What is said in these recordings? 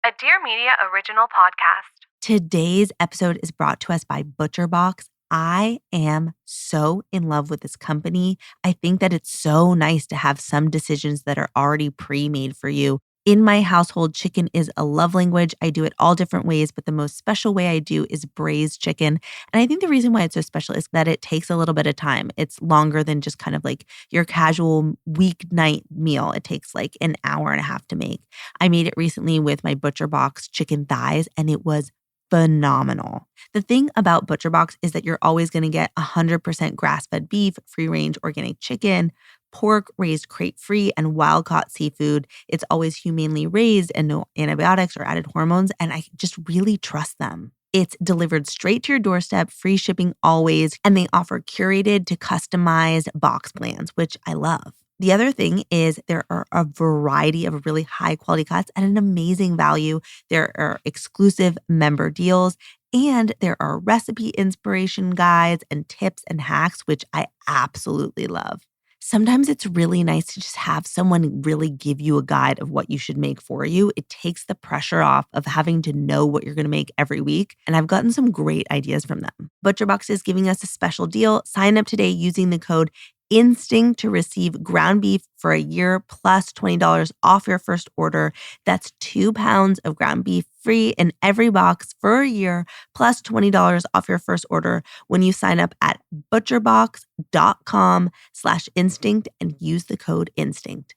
a Dear Media original podcast. Today's episode is brought to us by ButcherBox. I am so in love with this company. I think that it's so nice to have some decisions that are already pre-made for you. In my household, chicken is a love language. I do it all different ways, but the most special way I do is braised chicken. And I think the reason why it's so special is that it takes a little bit of time. It's longer than just kind of like your casual weeknight meal. It takes like an hour and a half to make. I made it recently with my ButcherBox chicken thighs, and it was phenomenal. The thing about ButcherBox is that you're always going to get 100% grass-fed beef, free-range organic chicken, pork raised crate-free, and wild-caught seafood. It's always humanely raised and no antibiotics or added hormones, and I just really trust them. It's delivered straight to your doorstep, free shipping always, and they offer curated to customized box plans, which I love. The other thing is there are a variety of really high quality cuts at an amazing value. There are exclusive member deals, and there are recipe inspiration guides and tips and hacks, which I absolutely love. Sometimes it's really nice to just have someone really give you a guide of what you should make for you. It takes the pressure off of having to know what you're going to make every week. And I've gotten some great ideas from them. ButcherBox is giving us a special deal. Sign up today using the code Instinct to receive ground beef for a year plus $20 off your first order. That's 2 pounds of ground beef free in every box for a year plus $20 off your first order when you sign up at butcherbox.com/instinct and use the code instinct.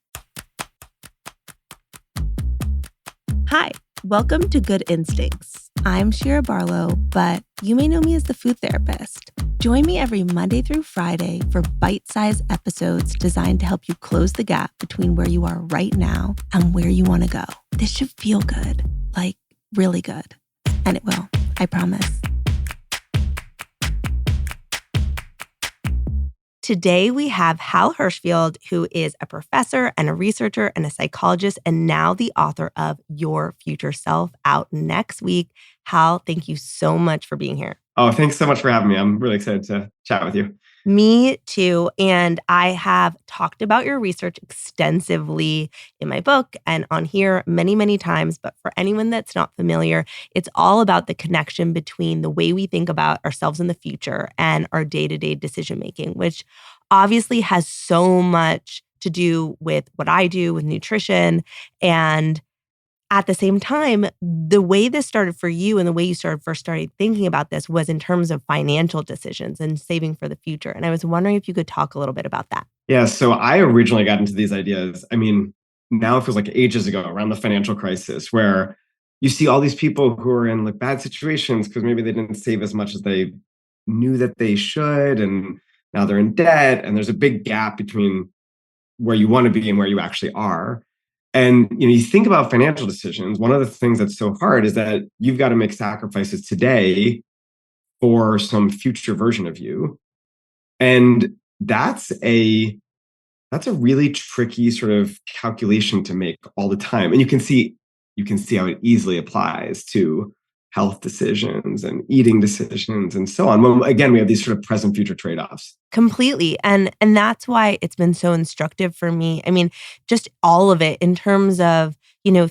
Hi, welcome to Good Instincts. I'm Shira Barlow, but you may know me as the food therapist. Join me every Monday through Friday for bite-sized episodes designed to help you close the gap between where you are right now and where you want to go. This should feel good, like really good. And it will, I promise. Today, we have Hal Hershfield, who is a professor and a researcher and a psychologist, and now the author of Your Future Self, out next week. Hal, thank you so much for being here. Oh, thanks so much for having me. I'm really excited to chat with you. Me too. And I have talked about your research extensively in my book and on here many, many times. But for anyone that's not familiar, it's all about the connection between the way we think about ourselves in the future and our day-to-day decision-making, which obviously has so much to do with what I do with nutrition. And at the same time, the way this started for you and the way you first started thinking about this was in terms of financial decisions and saving for the future. And I was wondering if you could talk a little bit about that. Yeah, so I originally got into these ideas. I mean, now it feels like ages ago, around the financial crisis, where you see all these people who are in like bad situations because maybe they didn't save as much as they knew that they should, and now they're in debt, and there's a big gap between where you want to be and where you actually are. And you think about financial decisions. One of the things that's so hard is that you've got to make sacrifices today for some future version of you. And that's a really tricky sort of calculation to make all the time. And you can see how it easily applies to health decisions and eating decisions and so on. Well, again, we have these sort of present future trade-offs. Completely. And that's why it's been so instructive for me. I mean, just all of it in terms of,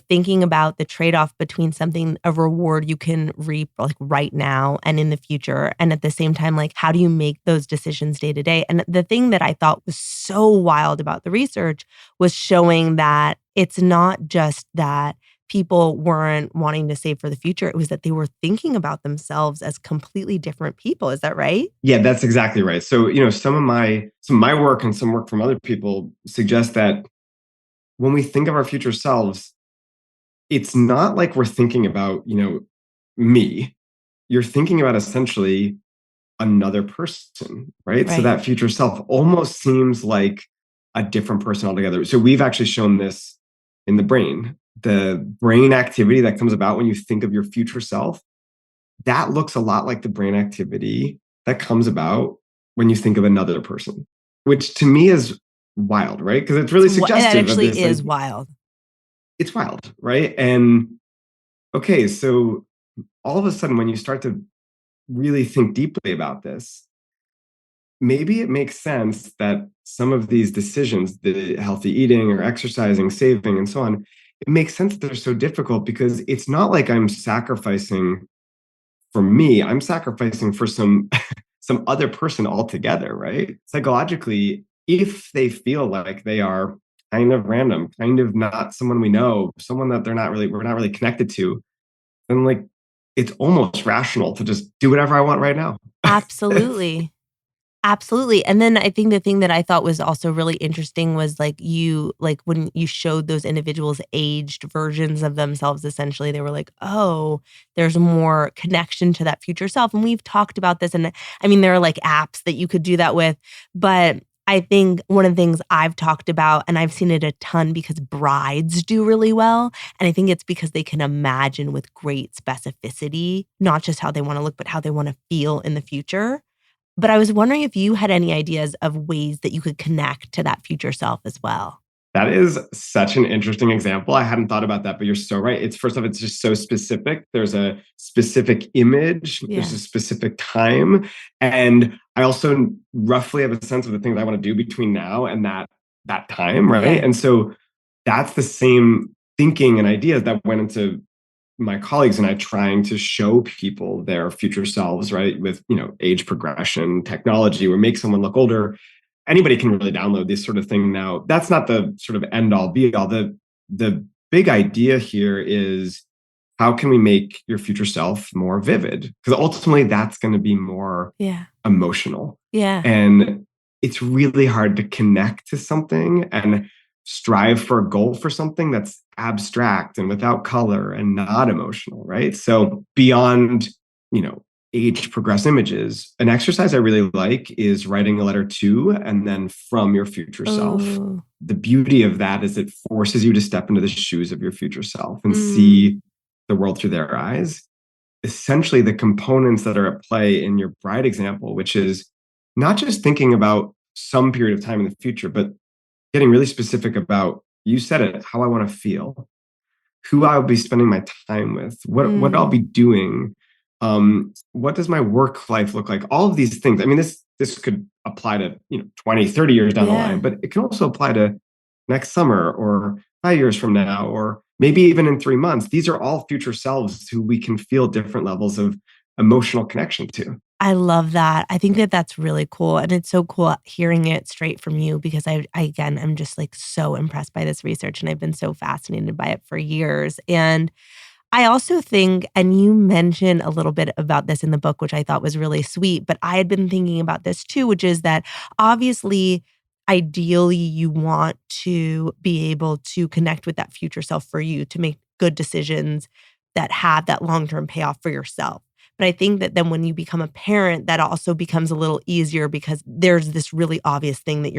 thinking about the trade-off between something, a reward you can reap like right now and in the future. And at the same time, like, how do you make those decisions day to day? And the thing that I thought was so wild about the research was showing that it's not just that people weren't wanting to save for the future. It was that they were thinking about themselves as completely different people. Is that right? Yeah, that's exactly right. So, some of my work and some work from other people suggest that when we think of our future selves, it's not like we're thinking about, me. You're thinking about essentially another person, right? So that future self almost seems like a different person altogether. So we've actually shown this in the brain. The brain activity that comes about when you think of your future self, that looks a lot like the brain activity that comes about when you think of another person, which to me is wild, right? Because it's really suggestive. It actually is wild. It's wild, right? And okay, so all of a sudden, when you start to really think deeply about this, maybe it makes sense that some of these decisions, the healthy eating or exercising, saving, and so on, it makes sense that they're so difficult because it's not like I'm sacrificing for me, I'm sacrificing for some some other person altogether, right? Psychologically, if they feel like they are kind of random, kind of not someone we know, someone that we're not really connected to, then like it's almost rational to just do whatever I want right now. Absolutely. Absolutely. And then I think the thing that I thought was also really interesting was like when you showed those individuals aged versions of themselves, essentially, they were like, oh, there's more connection to that future self. And we've talked about this. And I mean, there are like apps that you could do that with. But I think one of the things I've talked about, and I've seen it a ton because brides do really well. And I think it's because they can imagine with great specificity, not just how they want to look, but how they want to feel in the future. But I was wondering if you had any ideas of ways that you could connect to that future self as well. That is such an interesting example. I hadn't thought about that, but you're so right. It's first off, it's just so specific. There's a specific image, there's a Yeah. specific time. And I also roughly have a sense of the things I want to do between now and that time, right? Yeah. And so that's the same thinking and ideas that went into my colleagues and I trying to show people their future selves, right? With, age progression, technology, or make someone look older. Anybody can really download this sort of thing now. That's not the sort of end all be all. The big idea here is how can we make your future self more vivid? Because ultimately that's going to be more Yeah. emotional. Yeah. And it's really hard to connect to something and strive for a goal for something that's abstract and without color and not emotional, right? So beyond, you know, age progress images, an exercise I really like is writing a letter to and then from your future self. Oh. The beauty of that is it forces you to step into the shoes of your future self and Mm. see the world through their eyes. Essentially, the components that are at play in your bride example, which is not just thinking about some period of time in the future, but getting really specific about, you said it, how I want to feel, who I'll be spending my time with, what I'll be Mm. doing, what does my work life look like? All of these things. I mean, this could apply to 20, 30 years down the line, Yeah. but it can also apply to next summer or 5 years from now, or maybe even in 3 months. These are all future selves who we can feel different levels of emotional connection to. I love that. I think that that's really cool, and it's so cool hearing it straight from you because again, I'm just, like, so impressed by this research, and I've been so fascinated by it for years, and I also think and you mentioned a little bit about this in the book, which I thought was really sweet, but I had been thinking about this too, which is that obviously, ideally, you want to be able to connect with that future self for you to make good decisions that have that long-term payoff for yourself. But I think that then when you become a parent, that also becomes a little easier because there's this really obvious thing that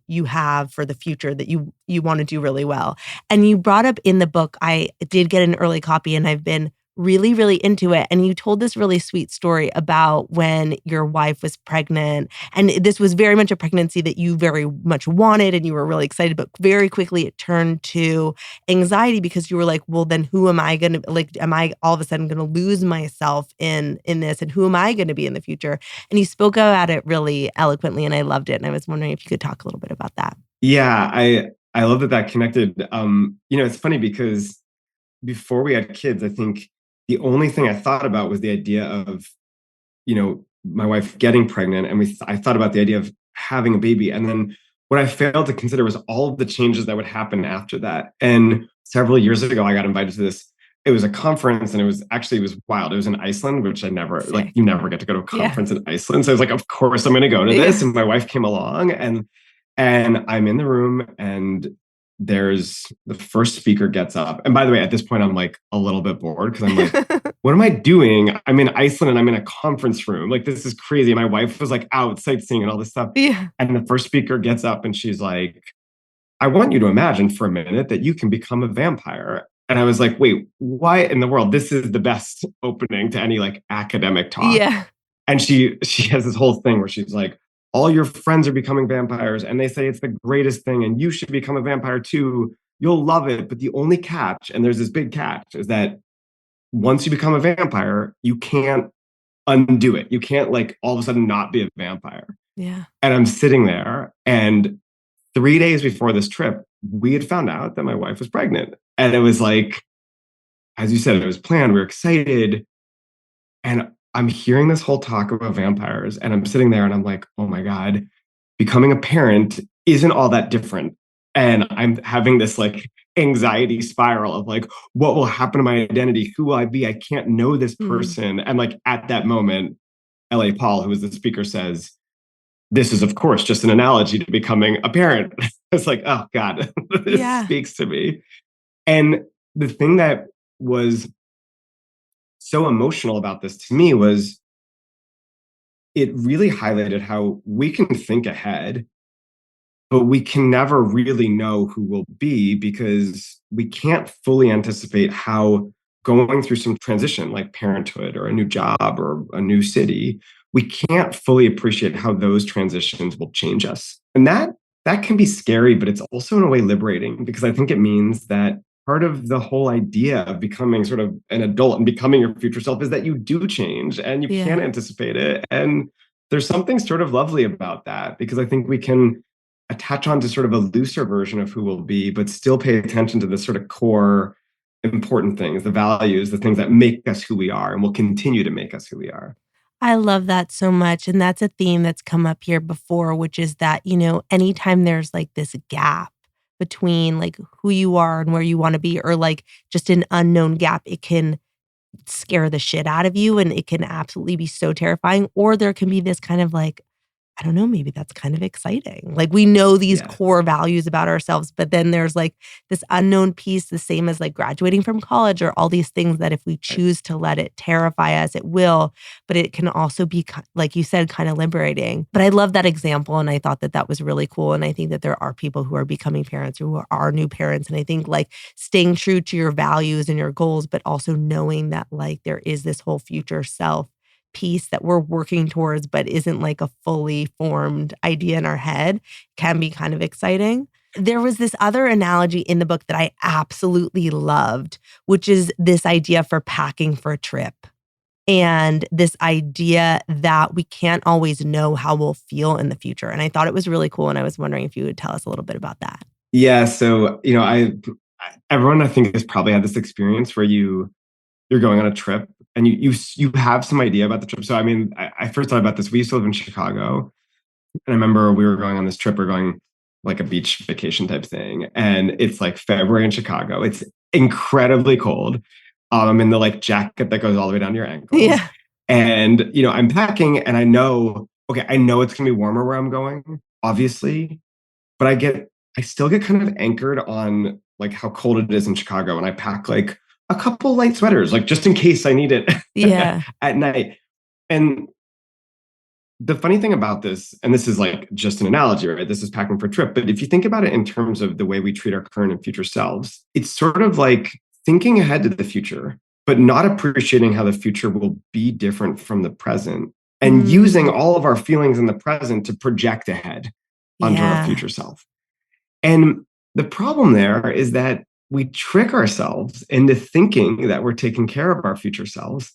you have for the future that you want to do really well. And you brought up in the book, I did get an early copy and I've been really, really into it. And you told this really sweet story about when your wife was pregnant. And this was very much a pregnancy that you very much wanted and you were really excited, but very quickly it turned to anxiety because you were like, well, then who am I gonna like, am I all of a sudden gonna lose myself in this? And who am I gonna be in the future? And you spoke about it really eloquently and I loved it. And I was wondering if you could talk a little bit about that. Yeah, I love that that connected. It's funny because before we had kids, I think the only thing I thought about was the idea of, my wife getting pregnant, and I thought about the idea of having a baby, and then what I failed to consider was all of the changes that would happen after that. And several years ago, I got invited to this. It was a conference, and it was wild. It was in Iceland, which I never like. Sick. You never get to go to a Yeah. conference in Iceland, so I was like, of course I'm going to go to this. Yeah. And my wife came along, and I'm in the room, and there's the first speaker gets up. And by the way, at this point, I'm like a little bit bored because I'm like, what am I doing? I'm in Iceland and I'm in a conference room. Like, this is crazy. My wife was like out sightseeing and all this stuff. Yeah. And the first speaker gets up and she's like, I want you to imagine for a minute that you can become a vampire. And I was like, wait, why in the world? This is the best opening to any like academic talk. Yeah. And she has this whole thing where she's like, all your friends are becoming vampires and they say it's the greatest thing and you should become a vampire too. You'll love it. But the only catch, and there's this big catch, is that once you become a vampire, you can't undo it. You can't like all of a sudden not be a vampire. Yeah. And I'm sitting there and 3 days before this trip, we had found out that my wife was pregnant. And it was like, as you said, it was planned. We were excited. And I'm hearing this whole talk about vampires. And I'm sitting there and I'm like, oh my God, becoming a parent isn't all that different. And I'm having this like anxiety spiral of like, what will happen to my identity? Who will I be? I can't know this Mm. person. And like at that moment, L.A. Paul, who was the speaker, says, this is, of course, just an analogy to becoming a parent. It's like, oh God, this Yeah. speaks to me. And the thing that was so emotional about this to me was it really highlighted how we can think ahead, but we can never really know who we'll be because we can't fully anticipate how going through some transition like parenthood or a new job or a new city, we can't fully appreciate how those transitions will change us. And that can be scary, but it's also in a way liberating because I think it means that part of the whole idea of becoming sort of an adult and becoming your future self is that you do change and you Yeah. can't anticipate it. And there's something sort of lovely about that because I think we can attach on to sort of a looser version of who we'll be, but still pay attention to the sort of core important things, the values, the things that make us who we are and will continue to make us who we are. I love that so much. And that's a theme that's come up here before, which is that, anytime there's like this gap between like who you are and where you want to be, or like just an unknown gap, it can scare the shit out of you and it can absolutely be so terrifying. Or there can be this kind of like, I don't know, maybe that's kind of exciting. Like we know these Yeah. core values about ourselves, but then there's like this unknown piece, the same as like graduating from college or all these things that if we Right. choose to let it terrify us, it will. But it can also be, like you said, kind of liberating. But I love that example. And I thought that that was really cool. And I think that there are people who are becoming parents who are new parents. And I think like staying true to your values and your goals, but also knowing that like there is this whole future self piece that we're working towards, but isn't like a fully formed idea in our head can be kind of exciting. There was this other analogy in the book that I absolutely loved, which is this idea for packing for a trip. And this idea that we can't always know how we'll feel in the future. And I thought it was really cool. And I was wondering if you would tell us a little bit about that. Yeah. So, everyone I think has probably had this experience where you're going on a trip and you have some idea about the trip. So, I mean, I first thought about this. We used to live in Chicago. And I remember we were going on this trip, we're going like a beach vacation type thing. And it's like February in Chicago. It's incredibly cold. I'm in the like jacket that goes all the way down to your ankles. Yeah. And, I'm packing and I know, okay, I know it's going to be warmer where I'm going, obviously, but I still get kind of anchored on like how cold it is in Chicago. And I pack like a couple light sweaters, like just in case I need it Yeah. at night. And the funny thing about this, and this is like just an analogy, right? This is packing for a trip. But if you think about it in terms of the way we treat our current and future selves, it's sort of like thinking ahead to the future, but not appreciating how the future will be different from the present and using Mm, all of our feelings in the present to project ahead onto our yeah. future self. And the problem there is that we trick ourselves into thinking that we're taking care of our future selves,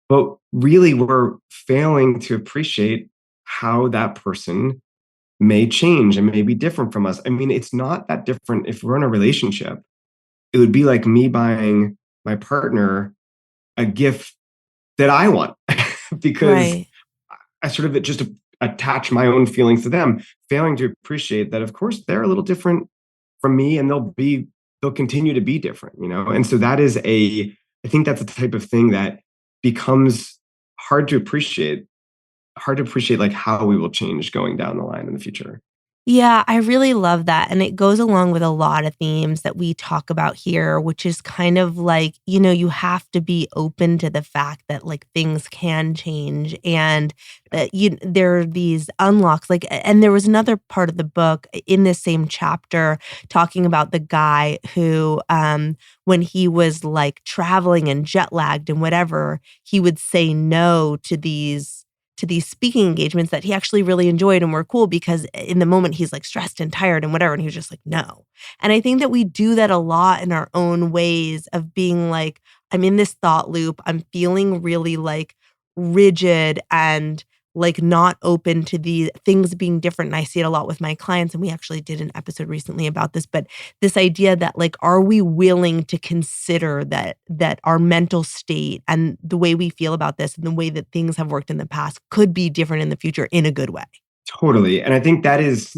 but really we're failing to appreciate how that person may change and may be different from us. I mean, it's not that different if we're in a relationship. It would be like me buying my partner a gift that I want because Right. I sort of just attach my own feelings to them, failing to appreciate that, of course, they're a little different from me and they'll continue to be different. And so I think that's the type of thing that becomes hard to appreciate, hard to appreciate like how we will change going down the line in the future. Yeah, I really love that. And it goes along with a lot of themes that we talk about here, which is kind of like, you have to be open to the fact that like things can change and that there are these unlocks. Like, and there was another part of the book in this same chapter talking about the guy who, when he was like traveling and jet lagged and whatever, he would say no to these speaking engagements that he actually really enjoyed and were cool because in the moment he's like stressed and tired and whatever. And he was just like, no. And I think that we do that a lot in our own ways of being like, I'm in this thought loop. I'm feeling really like rigid and like not open to the things being different. And I see it a lot with my clients. And we actually did an episode recently about this, but this idea that like, are we willing to consider that our mental state and the way we feel about this and the way that things have worked in the past could be different in the future in a good way? Totally. And I think that is,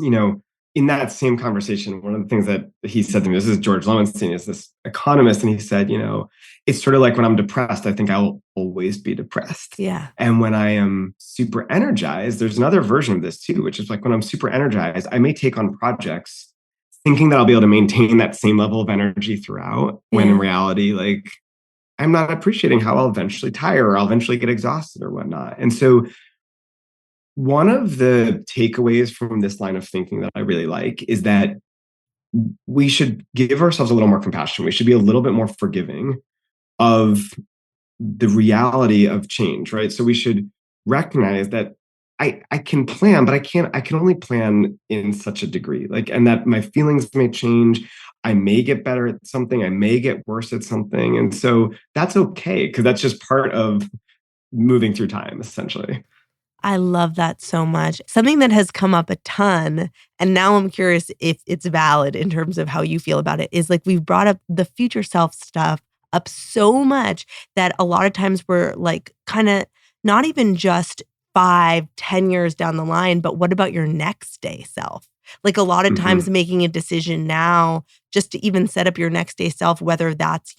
in that same conversation, one of the things that he said to me, this is George Lowenstein, is this economist, and he said, it's sort of like when I'm depressed, I think I'll always be depressed. Yeah. And when I am super energized, there's another version of this too, which is like when I'm super energized, I may take on projects thinking that I'll be able to maintain that same level of energy throughout, when in reality, like I'm not appreciating how I'll eventually tire or I'll eventually get exhausted or whatnot. And so one of the takeaways from this line of thinking that I really like is that we should give ourselves a little more compassion. We should be a little bit more forgiving of the reality of change, right? So we should recognize that I can plan, but I can only plan in such a degree. Like, and that my feelings may change. I may get better at something, I may get worse at something. And so that's okay, because that's just part of moving through time, essentially. I love that so much. Something that has come up a ton, and now I'm curious if it's valid in terms of how you feel about it, is like we've brought up the future self stuff up so much that a lot of times we're like kind of not even just 5, 10 years down the line, but what about your next day self? Like a lot of times making a decision now just to even set up your next day self, whether that's,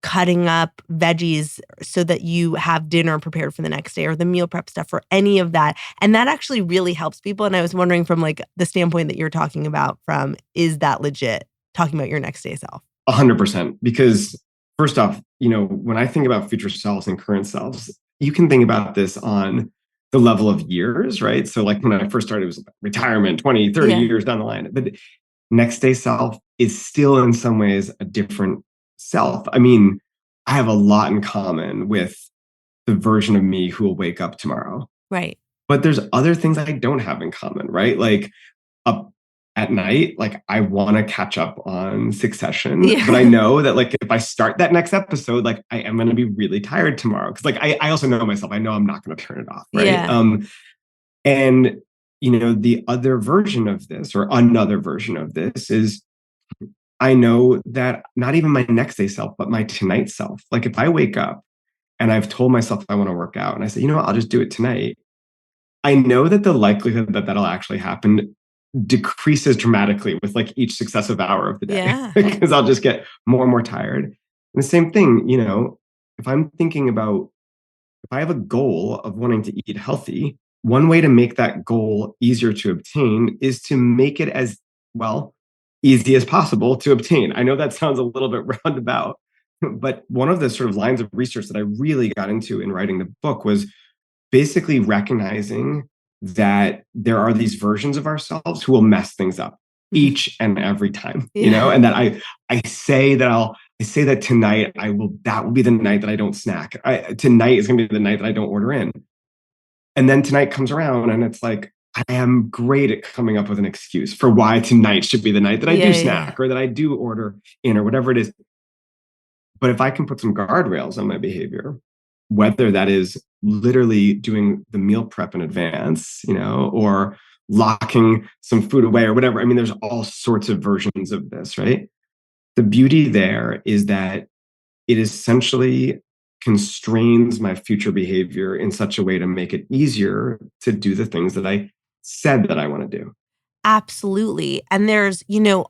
cutting up veggies so that you have dinner prepared for the next day or the meal prep stuff or any of that. And that actually really helps people. And I was wondering from like the standpoint that you're talking about from, is that legit talking about your next day self? 100%. Because first off, when I think about future selves and current selves, you can think about this on the level of years, right? So like when I first started, it was retirement, 20, 30 years down the line. But next day self is still in some ways a different self. I mean, I have a lot in common with the version of me who will wake up tomorrow. Right. But there's other things I don't have in common, right? Like up at night, like I want to catch up on Succession, but I know that like if I start that next episode, like I am going to be really tired tomorrow. Cause like I also know myself, I know I'm not going to turn it off. Right. Yeah. And the other version of this or another version of this is I know that not even my next day self, but my tonight self. Like if I wake up and I've told myself I want to work out and I say, what, I'll just do it tonight. I know that the likelihood that that'll actually happen decreases dramatically with like each successive hour of the day because I'll just get more and more tired. And the same thing, if I'm thinking about if I have a goal of wanting to eat healthy, one way to make that goal easier to obtain is to make it as easy as possible to obtain. I know that sounds a little bit roundabout, but one of the sort of lines of research that I really got into in writing the book was basically recognizing that there are these versions of ourselves who will mess things up each and every time, and that I say that tonight that will be the night that I don't snack. Tonight is going to be the night that I don't order in. And then tonight comes around and it's like, I am great at coming up with an excuse for why tonight should be the night that I do snack or that I do order in or whatever it is. But if I can put some guardrails on my behavior, whether that is literally doing the meal prep in advance, or locking some food away or whatever. I mean, there's all sorts of versions of this, right? The beauty there is that it essentially constrains my future behavior in such a way to make it easier to do the things that I said that I want to do. Absolutely. And there's,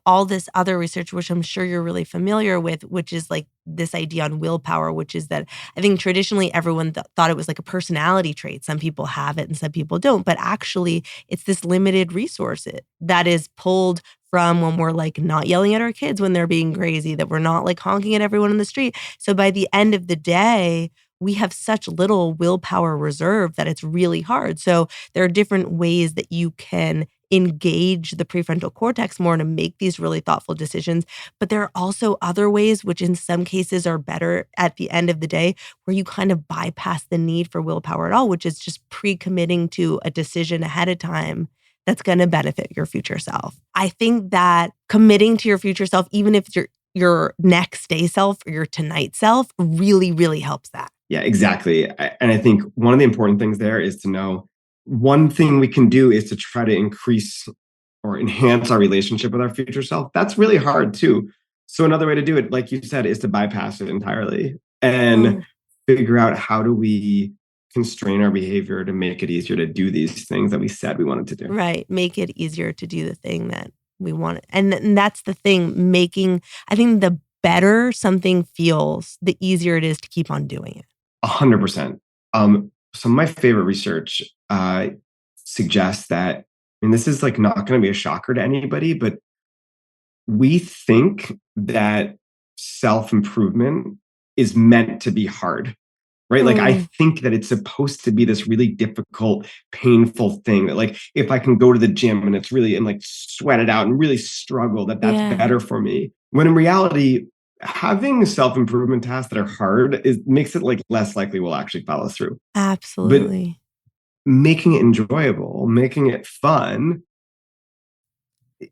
all this other research, which I'm sure you're really familiar with, which is like this idea on willpower, which is that I think traditionally everyone thought it was like a personality trait. Some people have it and some people don't. But actually, it's this limited resource that is pulled from when we're like not yelling at our kids when they're being crazy, that we're not like honking at everyone in the street. So by the end of the day, we have such little willpower reserve that it's really hard. So there are different ways that you can engage the prefrontal cortex more to make these really thoughtful decisions. But there are also other ways, which in some cases are better at the end of the day, where you kind of bypass the need for willpower at all, which is just pre-committing to a decision ahead of time that's going to benefit your future self. I think that committing to your future self, even if your next day self or your tonight self, really, really helps that. Yeah, exactly. And I think one of the important things there is to know one thing we can do is to try to increase or enhance our relationship with our future self. That's really hard too. So another way to do it, like you said, is to bypass it entirely and Mm, figure out how do we constrain our behavior to make it easier to do these things that we said we wanted to do. right. Make it easier to do the thing that we want. And that's the thing, I think the better something feels, the easier it is to keep on doing it. 100%. Some of my favorite research suggests that, and this is like not going to be a shocker to anybody, but we think that self improvement is meant to be hard, right? Like, I Mm, think that it's supposed to be this really difficult, painful thing that, like, if I can go to the gym and it's really and like sweat it out and really struggle, that that's yeah, better for me. When in reality, having self improvement tasks that are hard is makes it like less likely we'll actually follow through. But absolutely. making it enjoyable, making it fun,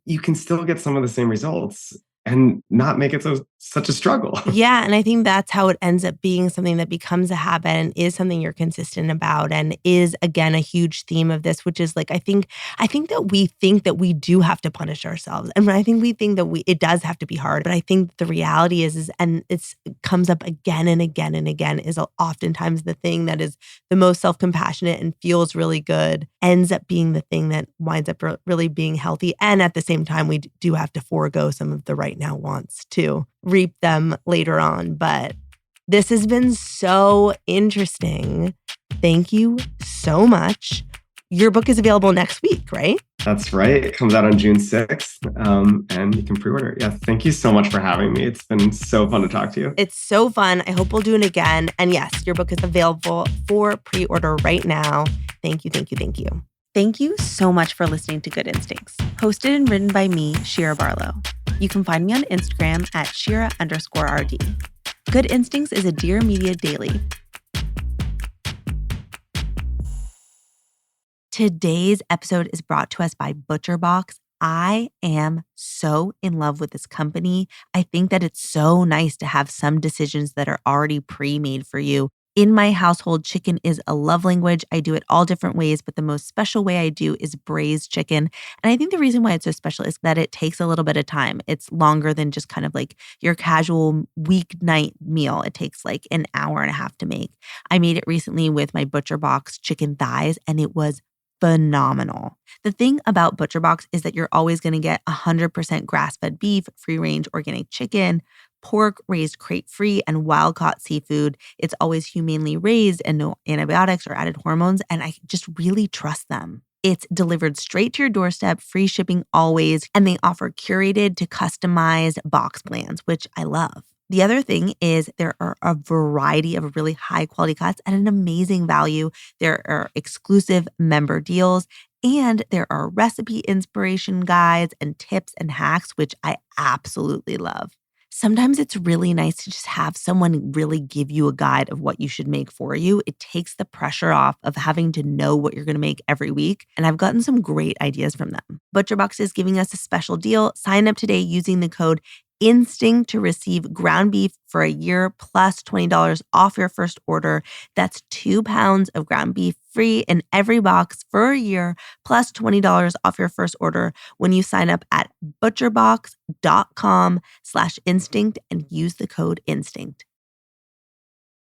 you can still get some of the same results and not make it such a struggle. Yeah, and I think that's how it ends up being something that becomes a habit and is something you're consistent about and is again a huge theme of this, which is like I think that we think that we do have to punish ourselves. And I think we think that we it does have to be hard. But I think the reality is and it comes up again and again and again is oftentimes the thing that is the most self-compassionate and feels really good ends up being the thing that winds up really being healthy. And at the same time, we do have to forego some of the right now wants to reap them later on. But this has been so interesting. Thank you so much. Your book is available next week, right? That's right. It comes out on June 6th, and you can pre order it. Yeah. Thank you so much for having me. It's been so fun to talk to you. It's so fun. I hope we'll do it again. And yes, your book is available for pre order right now. Thank you, thank you, thank you. Thank you so much for listening to Good Instincts, hosted and written by me, Shira Barlow. You can find me on Instagram at Shira_RD. Good Instincts is a Dear Media daily. Today's episode is brought to us by ButcherBox. I am so in love with this company. I think that it's so nice to have some decisions that are already pre-made for you. In my household, chicken is a love language. I do it all different ways, but the most special way I do is braised chicken. And I think the reason why it's so special is that it takes a little bit of time. It's longer than just kind of like your casual weeknight meal. It takes like an hour and a half to make. I made it recently with my ButcherBox chicken thighs, and it was phenomenal. The thing about ButcherBox is that you're always going to get 100% grass-fed beef, free-range organic chicken, pork raised crate-free, and wild-caught seafood. It's always humanely raised and no antibiotics or added hormones, and I just really trust them. It's delivered straight to your doorstep, free shipping always, and they offer curated to customized box plans, which I love. The other thing is there are a variety of really high quality cuts at an amazing value. There are exclusive member deals and there are recipe inspiration guides and tips and hacks, which I absolutely love. Sometimes it's really nice to just have someone really give you a guide of what you should make for you. It takes the pressure off of having to know what you're going to make every week. And I've gotten some great ideas from them. ButcherBox is giving us a special deal. Sign up today using the code Instinct to receive ground beef for a year plus $20 off your first order. That's 2 pounds of ground beef free in every box for a year plus $20 off your first order when you sign up at butcherbox.com/instinct and use the code instinct.